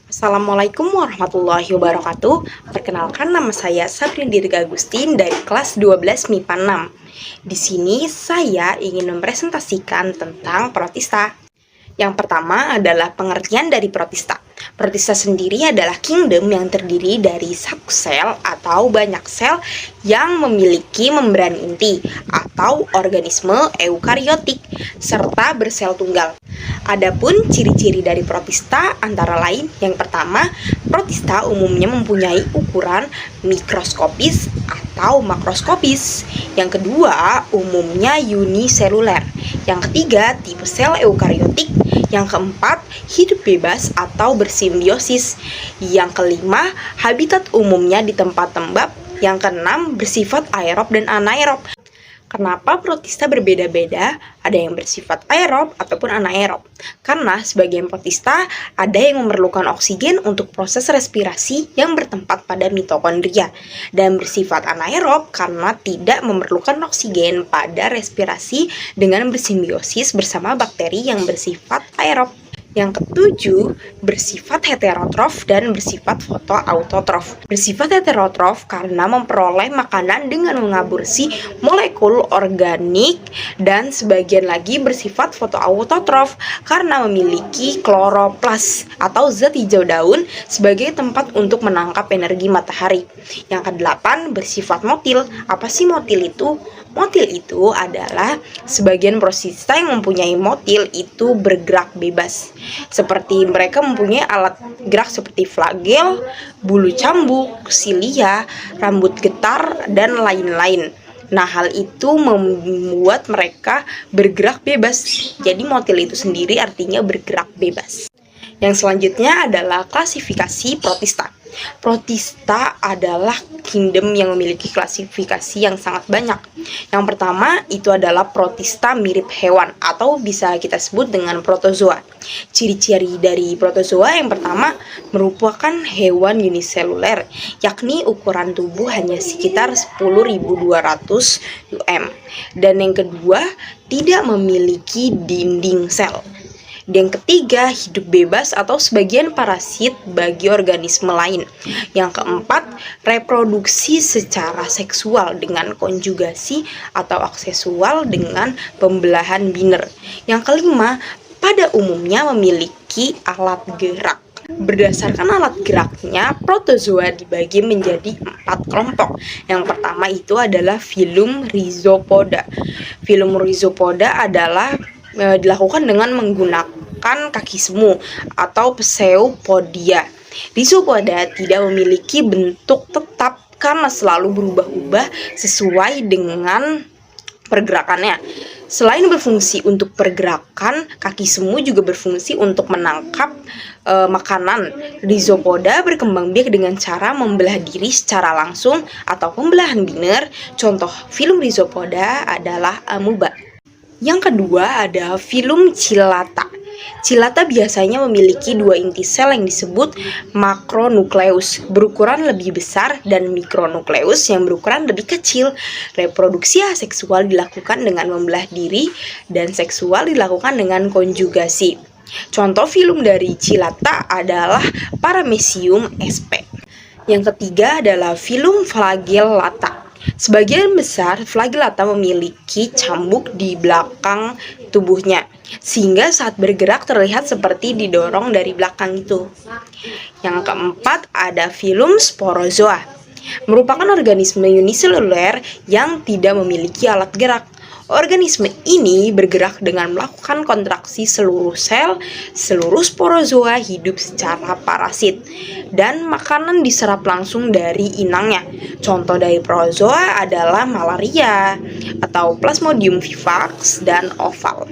Assalamualaikum warahmatullahi wabarakatuh. Perkenalkan, nama saya Sabrina Dirga Agustin dari kelas 12 MIPA 6. Di sini saya ingin mempresentasikan tentang protista. Yang pertama adalah pengertian dari protista. Protista sendiri adalah kingdom yang terdiri dari satu sel atau banyak sel yang memiliki membran inti atau organisme eukariotik serta bersel tunggal. Adapun ciri-ciri dari protista antara lain, yang pertama, protista umumnya mempunyai ukuran mikroskopis atau makroskopis. Yang kedua, umumnya uniseluler. Yang ketiga, tipe sel eukariotik. Yang keempat, hidup bebas atau bersimbiosis. Yang kelima, habitat umumnya di tempat lembab. Yang keenam, bersifat aerob dan anaerob. Kenapa protista berbeda-beda? Ada yang bersifat aerob ataupun anaerob. Karena sebagian protista ada yang memerlukan oksigen untuk proses respirasi yang bertempat pada mitokondria, dan bersifat anaerob karena tidak memerlukan oksigen pada respirasi dengan bersimbiosis bersama bakteri yang bersifat aerob. Yang ketujuh, bersifat heterotrof dan bersifat fotoautotrof. Bersifat heterotrof karena memperoleh makanan dengan mengaborsi molekul organik, dan sebagian lagi bersifat fotoautotrof karena memiliki kloroplas atau zat hijau daun sebagai tempat untuk menangkap energi matahari. Yang kedelapan, bersifat motil. Apa sih motil itu? Motil itu adalah sebagian protista yang mempunyai motil itu bergerak bebas. Seperti mereka mempunyai alat gerak seperti flagel, bulu cambuk, silia, rambut getar, dan lain-lain. Nah, hal itu membuat mereka bergerak bebas. Jadi motil itu sendiri artinya bergerak bebas. Yang selanjutnya adalah klasifikasi protista. Protista adalah kingdom yang memiliki klasifikasi yang sangat banyak. Yang pertama itu adalah protista mirip hewan atau bisa kita sebut dengan protozoa. Ciri-ciri dari protozoa yang pertama merupakan hewan uniseluler, yakni ukuran tubuh hanya sekitar 10.200 UM. Dan yang kedua, tidak memiliki dinding sel. Yang ketiga, hidup bebas atau sebagian parasit bagi organisme lain. Yang keempat, reproduksi secara seksual dengan konjugasi atau aksesual dengan pembelahan biner. Yang kelima, pada umumnya memiliki alat gerak. Berdasarkan alat geraknya, protozoa dibagi menjadi 4 kelompok. Yang pertama itu adalah filum Rhizopoda. Filum Rhizopoda adalah dilakukan dengan menggunakan kaki semu atau pseudopodia. Rhizopoda tidak memiliki bentuk tetap karena selalu berubah-ubah sesuai dengan pergerakannya. Selain berfungsi untuk pergerakan, kaki semu juga berfungsi untuk menangkap makanan. Rhizopoda berkembang biak dengan cara membelah diri secara langsung atau pembelahan biner. Contoh filum Rhizopoda adalah amuba. Yang kedua ada filum Chilata. Chilata biasanya memiliki 2 inti sel yang disebut makronukleus berukuran lebih besar dan mikronukleus yang berukuran lebih kecil. Reproduksi aseksual dilakukan dengan membelah diri dan seksual dilakukan dengan konjugasi. Contoh filum dari Chilata adalah Paramecium sp. Yang ketiga adalah filum Flagellata. Sebagian besar flagellata memiliki cambuk di belakang tubuhnya, sehingga saat bergerak terlihat seperti didorong dari belakang itu. Yang keempat ada filum Sporozoa, merupakan organisme uniseluler yang tidak memiliki alat gerak. Organisme ini bergerak dengan melakukan kontraksi seluruh sel. Seluruh sporozoa hidup secara parasit, dan makanan diserap langsung dari inangnya. Contoh dari protozoa adalah malaria atau Plasmodium vivax dan oval.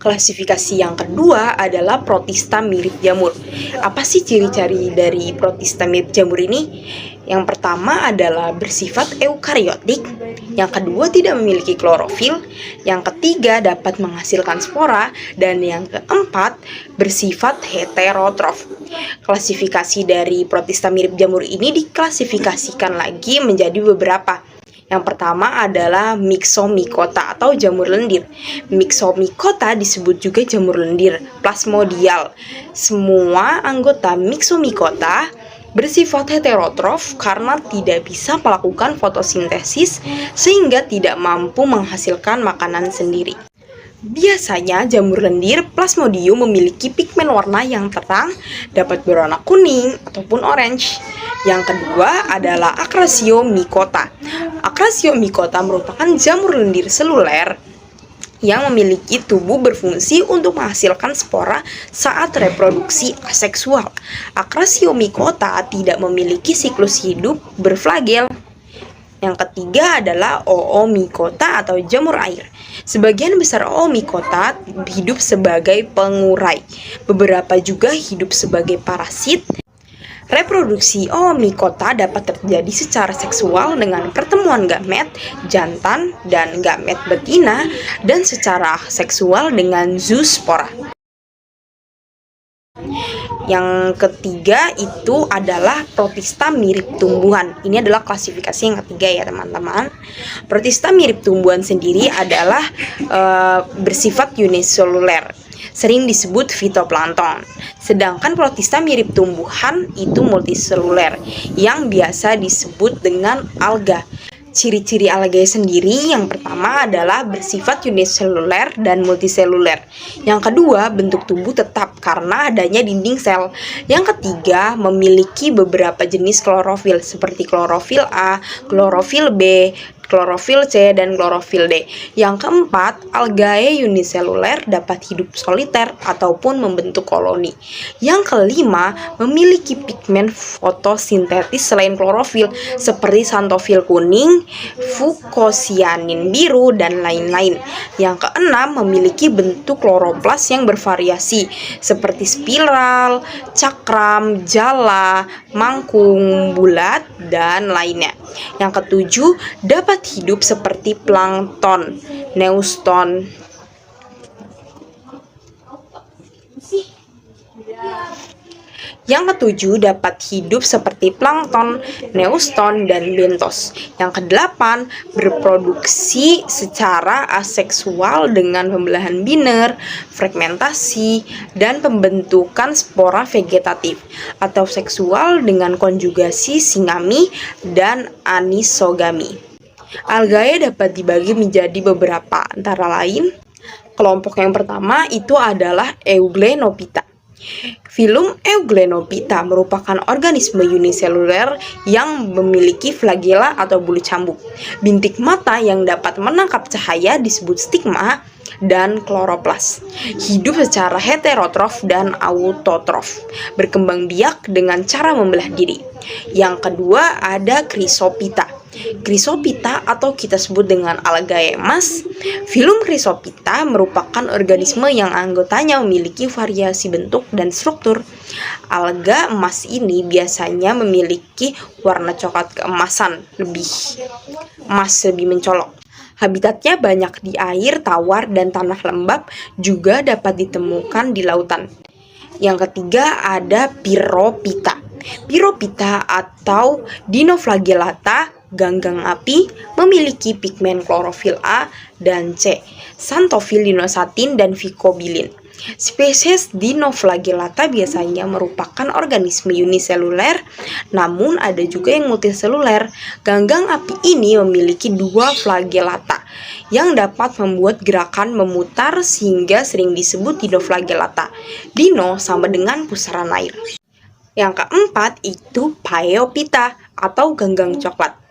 Klasifikasi yang kedua adalah protista mirip jamur. Apa sih ciri-ciri dari protista mirip jamur ini? Yang pertama adalah bersifat eukariotik. Yang kedua, tidak memiliki klorofil. Yang ketiga, dapat menghasilkan spora. Dan yang keempat, bersifat heterotrof. Klasifikasi dari protista mirip jamur ini diklasifikasikan lagi menjadi beberapa. Yang pertama adalah Myxomycota atau jamur lendir. Myxomycota disebut juga jamur lendir plasmodial. Semua anggota Myxomycota bersifat heterotrof karena tidak bisa melakukan fotosintesis sehingga tidak mampu menghasilkan makanan sendiri. Biasanya jamur lendir Plasmodium memiliki pigmen warna yang terang, dapat berwarna kuning ataupun orange. Yang kedua adalah Acrasiomycota. Acrasiomycota merupakan jamur lendir seluler yang memiliki tubuh berfungsi untuk menghasilkan spora saat reproduksi aseksual. Acrasiomycota tidak memiliki siklus hidup berflagel. Yang ketiga adalah Oomycota atau jamur air. Sebagian besar Oomycota hidup sebagai pengurai. Beberapa juga hidup sebagai parasit. Reproduksi Oomycota dapat terjadi secara seksual dengan pertemuan gamet jantan dan gamet betina dan secara seksual dengan zoospora. Yang ketiga itu adalah protista mirip tumbuhan. Ini adalah klasifikasi yang ketiga ya teman-teman. Protista mirip tumbuhan sendiri adalah bersifat uniseluler, sering disebut fitoplankton. Sedangkan protista mirip tumbuhan itu multiseluler, yang biasa disebut dengan alga. Ciri-ciri alga sendiri yang pertama adalah bersifat uniseluler dan multiseluler. Yang kedua, bentuk tubuh tetap karena adanya dinding sel. Yang ketiga, memiliki beberapa jenis klorofil seperti klorofil A, klorofil B, klorofil C, dan klorofil D. Yang keempat, algae uniseluler dapat hidup soliter ataupun membentuk koloni. Yang kelima, memiliki pigmen fotosintetis selain klorofil seperti xanthofil kuning, fucosianin biru, dan lain-lain. Yang keenam, memiliki bentuk kloroplas yang bervariasi seperti spiral, cakram, jala, mangkung, bulat, dan lainnya. Yang ketujuh, dapat hidup seperti plankton, neuston. Yang ketujuh, dapat hidup seperti plankton, neuston, dan bentos. Yang kedelapan, berproduksi secara aseksual dengan pembelahan biner, fragmentasi, dan pembentukan spora vegetatif, atau seksual dengan konjugasi singami dan anisogami. Algae dapat dibagi menjadi beberapa, antara lain kelompok yang pertama itu adalah Euglenophyta. Filum Euglenophyta merupakan organisme uniseluler yang memiliki flagela atau bulu cambuk. Bintik mata yang dapat menangkap cahaya disebut stigma dan kloroplas. Hidup secara heterotrof dan autotrof. Berkembang biak dengan cara membelah diri. Yang kedua ada Chrysophyta. Chrysophyta atau kita sebut dengan algae emas. Filum Chrysophyta merupakan organisme yang anggotanya memiliki variasi bentuk dan struktur. Alga emas ini biasanya memiliki warna coklat keemasan, lebih mencolok. Habitatnya banyak di air tawar dan tanah lembab, juga dapat ditemukan di lautan. Yang ketiga ada Pyrophyta. Pyrophyta atau Dinoflagellata ganggang api memiliki pigmen klorofil A dan C, xanthofil dinosatin, dan vicobilin. Spesies Dinoflagellata biasanya merupakan organisme uniseluler, namun ada juga yang multiseluler. Ganggang api ini memiliki dua flagellata yang dapat membuat gerakan memutar sehingga sering disebut dinoflagellata. Dino sama dengan pusaran air. Yang keempat itu Phaeophyta atau ganggang coklat.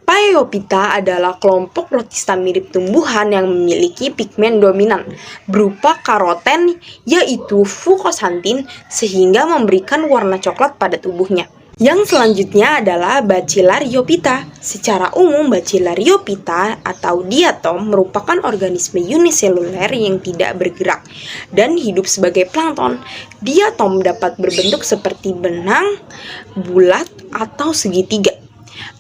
Phaeophyta adalah kelompok protista mirip tumbuhan yang memiliki pigmen dominan berupa karoten yaitu fucoxanthin sehingga memberikan warna coklat pada tubuhnya. Yang selanjutnya adalah Bacillariophyta. Secara umum Bacillariophyta atau diatom merupakan organisme uniseluler yang tidak bergerak dan hidup sebagai plankton. Diatom dapat berbentuk seperti benang, bulat, atau segitiga.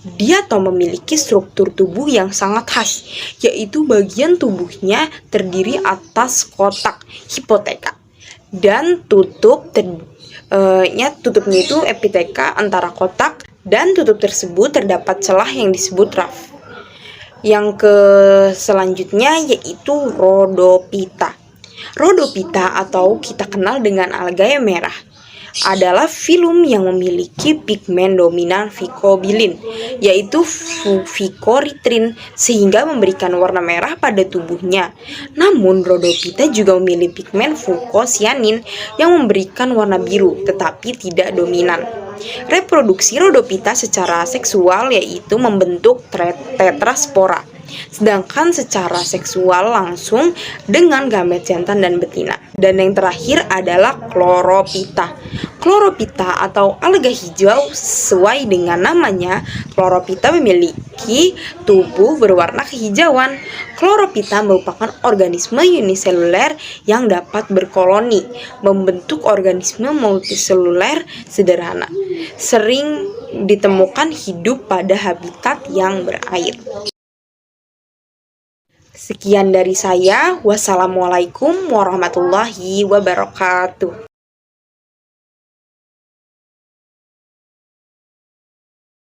Diatom memiliki struktur tubuh yang sangat khas, yaitu bagian tubuhnya terdiri atas kotak hipoteka dan tutupnya itu epiteka antara kotak dan tutup tersebut terdapat celah yang disebut raf. Yang selanjutnya yaitu Rhodophyta. Rhodophyta atau kita kenal dengan algae merah adalah filum yang memiliki pigmen dominan vicobilin, yaitu vicoritrin, sehingga memberikan warna merah pada tubuhnya. Namun, Rhodophyta juga memiliki pigmen fucosianin yang memberikan warna biru, tetapi tidak dominan. Reproduksi Rhodophyta secara seksual yaitu membentuk tetraspora, sedangkan secara seksual langsung dengan gamet jantan dan betina. Dan yang terakhir adalah Chlorophyta. Chlorophyta atau alga hijau sesuai dengan namanya, Chlorophyta memiliki tubuh berwarna kehijauan. Chlorophyta merupakan organisme uniseluler yang dapat berkoloni, membentuk organisme multiseluler sederhana. Sering ditemukan hidup pada habitat yang berair. Sekian dari saya. Wassalamualaikum warahmatullahi wabarakatuh.